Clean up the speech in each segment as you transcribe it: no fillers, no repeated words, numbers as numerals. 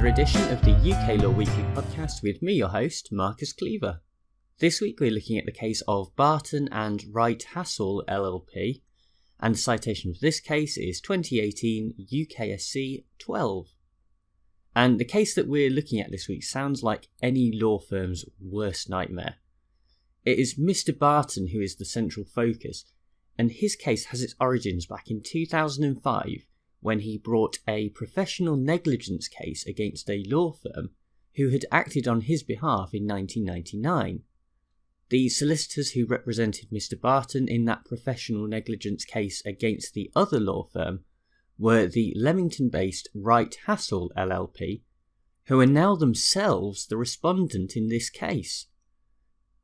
another edition of the UK Law Weekly podcast with me, your host, Marcus Cleaver. This week we're looking at the case of Barton and Wright Hassall LLP, and the citation for this case is 2018 UKSC 12. And the case that we're looking at this week sounds like any law firm's worst nightmare. It is Mr. Barton who is the central focus, and his case has its origins back in 2005 when he brought a professional negligence case against a law firm who had acted on his behalf in 1999. The solicitors who represented Mr. Barton in that professional negligence case against the other law firm were the Leamington-based Wright Hassall LLP, who are now themselves the respondent in this case.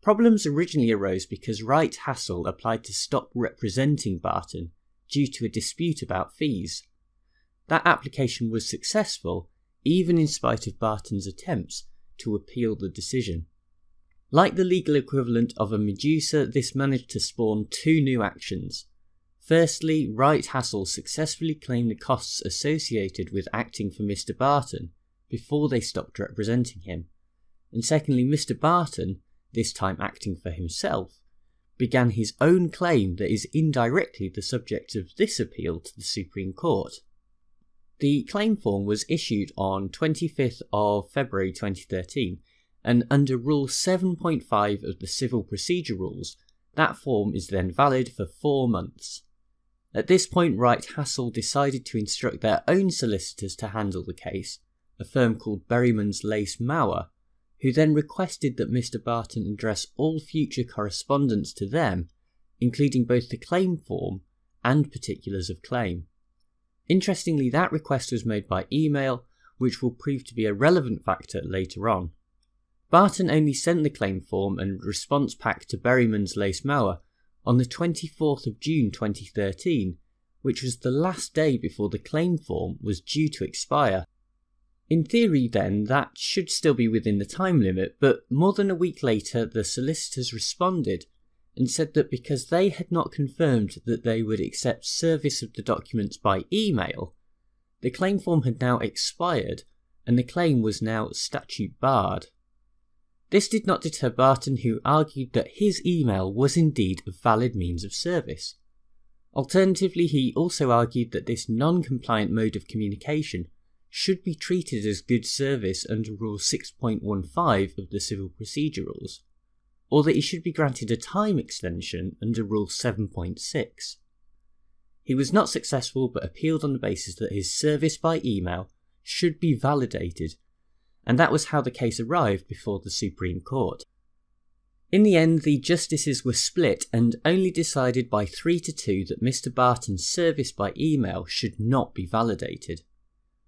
Problems originally arose because Wright Hassall applied to stop representing Barton due to a dispute about fees. That application was successful, even in spite of Barton's attempts to appeal the decision. Like the legal equivalent of a Medusa, this managed to spawn two new actions. Firstly, Wright Hassall successfully claimed the costs associated with acting for Mr. Barton before they stopped representing him. And secondly, Mr. Barton, this time acting for himself, began his own claim that is indirectly the subject of this appeal to the Supreme Court. The claim form was issued on 25th of February 2013, and under Rule 7.5 of the Civil Procedure Rules, that form is then valid for 4 months. At this point, Wright Hassall decided to instruct their own solicitors to handle the case, a firm called Berryman's Lace Mauer, who then requested that Mr. Barton address all future correspondence to them, including both the claim form and particulars of claim. Interestingly, that request was made by email, which will prove to be a relevant factor later on. Barton only sent the claim form and response pack to Berryman's Lace Mauer on the 24th of June 2013, which was the last day before the claim form was due to expire. In theory then, that should still be within the time limit, but more than a week later the solicitors responded and said that because they had not confirmed that they would accept service of the documents by email, the claim form had now expired and the claim was now statute barred. This did not deter Barton, who argued that his email was indeed a valid means of service. Alternatively, he also argued that this non-compliant mode of communication should be treated as good service under Rule 6.15 of the Civil Procedure Rules, or that he should be granted a time extension under Rule 7.6. He was not successful but appealed on the basis that his service by email should be validated, and that was how the case arrived before the Supreme Court. In the end, the justices were split and only decided by 3-2 that Mr. Barton's service by email should not be validated.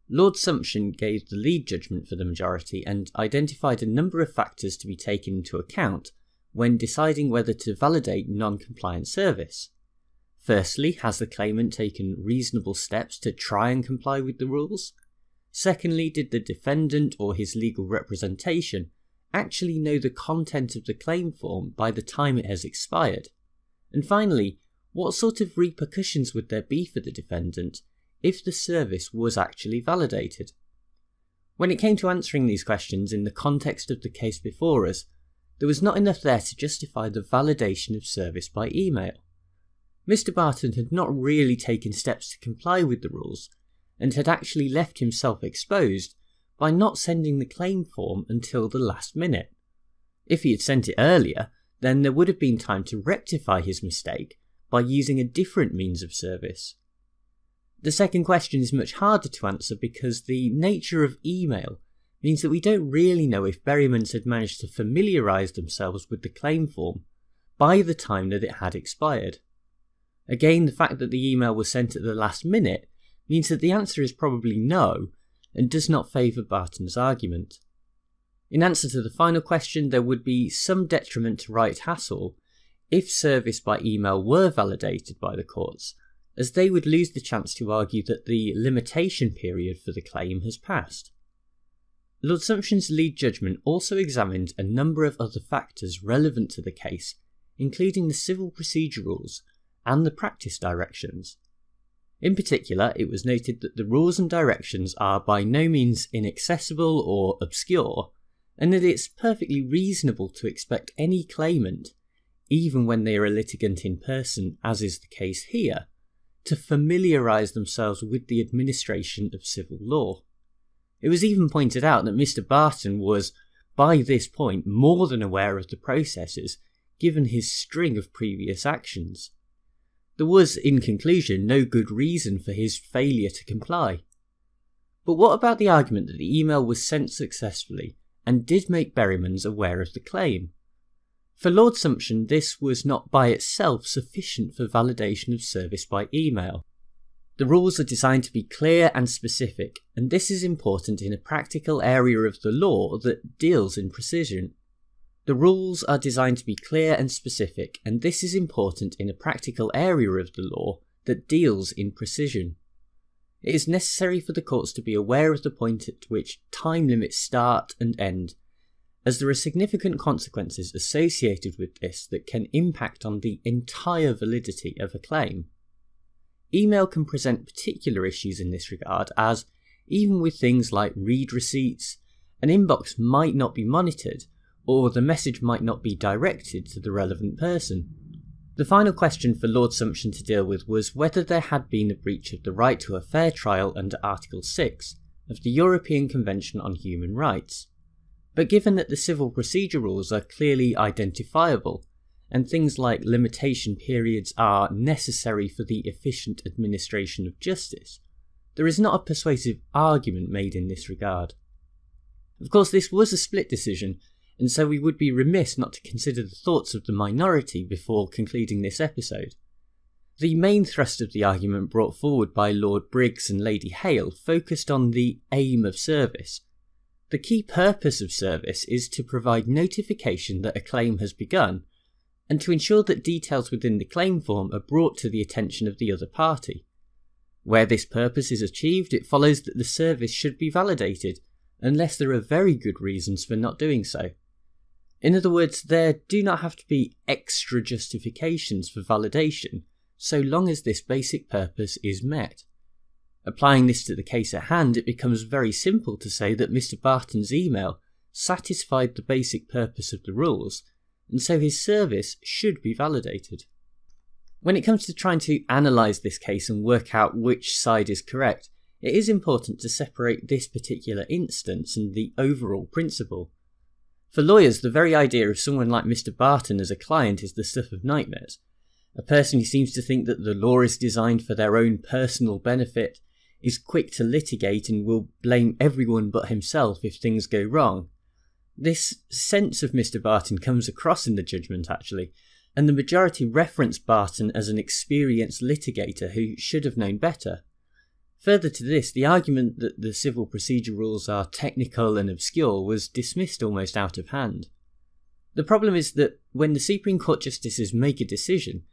Lord Sumption gave the lead judgment for the majority and identified a number of factors to be taken into account when deciding whether to validate non-compliant service. Firstly, has the claimant taken reasonable steps to try and comply with the rules? Secondly, did the defendant or his legal representation actually know the content of the claim form by the time it has expired? And finally, what sort of repercussions would there be for the defendant if the service was actually validated? When it came to answering these questions in the context of the case before us, there was not enough there to justify the validation of service by email. Mr. Barton had not really taken steps to comply with the rules, and had actually left himself exposed by not sending the claim form until the last minute. If he had sent it earlier, then there would have been time to rectify his mistake by using a different means of service. The second question is much harder to answer because the nature of email means that we don't really know if Berryman's had managed to familiarise themselves with the claim form by the time that it had expired. Again, the fact that the email was sent at the last minute means that the answer is probably no and does not favour Barton's argument. In answer to the final question, there would be some detriment to Wright Hassall if service by email were validated by the courts, as they would lose the chance to argue that the limitation period for the claim has passed. Lord Sumption's lead judgment also examined a number of other factors relevant to the case, including the Civil Procedure Rules and the practice directions. In particular, it was noted that the rules and directions are by no means inaccessible or obscure, and that it's perfectly reasonable to expect any claimant, even when they are a litigant in person, as is the case here, to familiarise themselves with the administration of civil law. It was even pointed out that Mr. Barton was, by this point, more than aware of the processes, given his string of previous actions. There was, in conclusion, no good reason for his failure to comply. But what about the argument that the email was sent successfully and did make Berrymans aware of the claim? For Lord Sumption, this was not by itself sufficient for validation of service by email. The rules are designed to be clear and specific, and this is important in a practical area of the law that deals in precision. The rules are designed to be clear and specific, and this is important in a practical area of the law that deals in precision. It is necessary for the courts to be aware of the point at which time limits start and end, as there are significant consequences associated with this that can impact on the entire validity of a claim. Email can present particular issues in this regard, as even with things like read receipts, an inbox might not be monitored, or the message might not be directed to the relevant person. The final question for Lord Sumption to deal with was whether there had been a breach of the right to a fair trial under Article 6 of the European Convention on Human Rights. But given that the civil procedure rules are clearly identifiable, and things like limitation periods are necessary for the efficient administration of justice, there is not a persuasive argument made in this regard. Of course, this was a split decision, and so we would be remiss not to consider the thoughts of the minority before concluding this episode. The main thrust of the argument brought forward by Lord Briggs and Lady Hale focused on the aim of service. The key purpose of service is to provide notification that a claim has begun, and to ensure that details within the claim form are brought to the attention of the other party. Where this purpose is achieved, it follows that the service should be validated, unless there are very good reasons for not doing so. In other words, there do not have to be extra justifications for validation, so long as this basic purpose is met. Applying this to the case at hand, it becomes very simple to say that Mr. Barton's email satisfied the basic purpose of the rules, and so his service should be validated. When it comes to trying to analyse this case and work out which side is correct, it is important to separate this particular instance and the overall principle. For lawyers, the very idea of someone like Mr. Barton as a client is the stuff of nightmares. A person who seems to think that the law is designed for their own personal benefit, is quick to litigate and will blame everyone but himself if things go wrong. This sense of Mr. Barton comes across in the judgment actually, and the majority reference Barton as an experienced litigator who should have known better. Further to this, the argument that the civil procedure rules are technical and obscure was dismissed almost out of hand. The problem is that when the Supreme Court justices make a decision,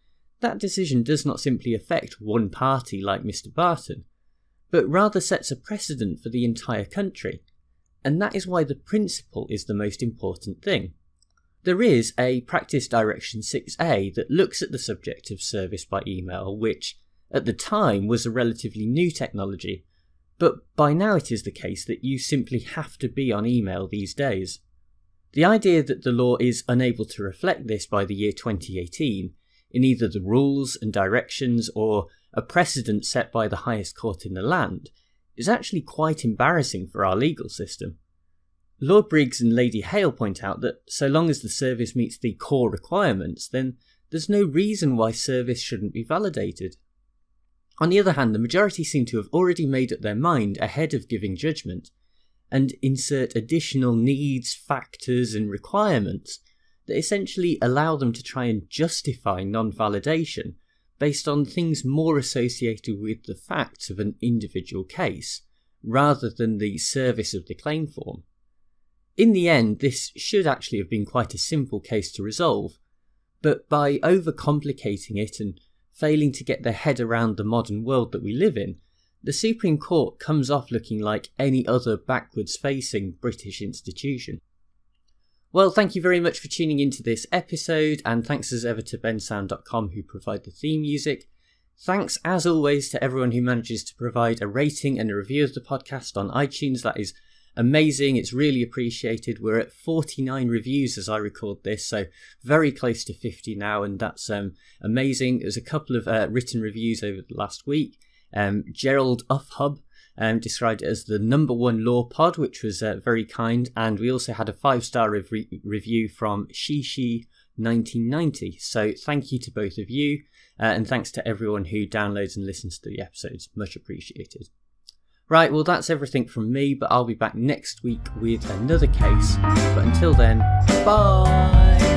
that decision does not simply affect one party like Mr. Barton, but rather sets a precedent for the entire country, and that is why the principle is the most important thing. There is a Practice Direction 6A that looks at the subject of service by email, which at the time was a relatively new technology, but by now it is the case that you simply have to be on email these days. The idea that the law is unable to reflect this by the year 2018, in either the rules and directions or a precedent set by the highest court in the land, is actually quite embarrassing for our legal system. Lord Briggs and Lady Hale point out that so long as the service meets the core requirements, then there's no reason why service shouldn't be validated. On the other hand, the majority seem to have already made up their mind ahead of giving judgment, and insert additional needs, factors and requirements that essentially allow them to try and justify non-validation based on things more associated with the facts of an individual case, rather than the service of the claim form. In the end, this should actually have been quite a simple case to resolve, but by overcomplicating it and failing to get their head around the modern world that we live in, the Supreme Court comes off looking like any other backwards-facing British institution. Well, thank you very much for tuning into this episode, and thanks as ever to bensound.com who provide the theme music. Thanks, as always, to everyone who manages to provide a rating and a review of the podcast on iTunes. That is amazing. It's really appreciated. We're at 49 reviews as I record this, so very close to 50 now, and that's amazing. There's a couple of written reviews over the last week. Gerald Uffhub described it as the #1 law pod, which was very kind, and we also had a 5-star review from Shishi1990. So thank you to both of you, and thanks to everyone who downloads and listens to the episodes. Much appreciated. Right, well, that's everything from me, but I'll be back next week with another case. But until then, bye!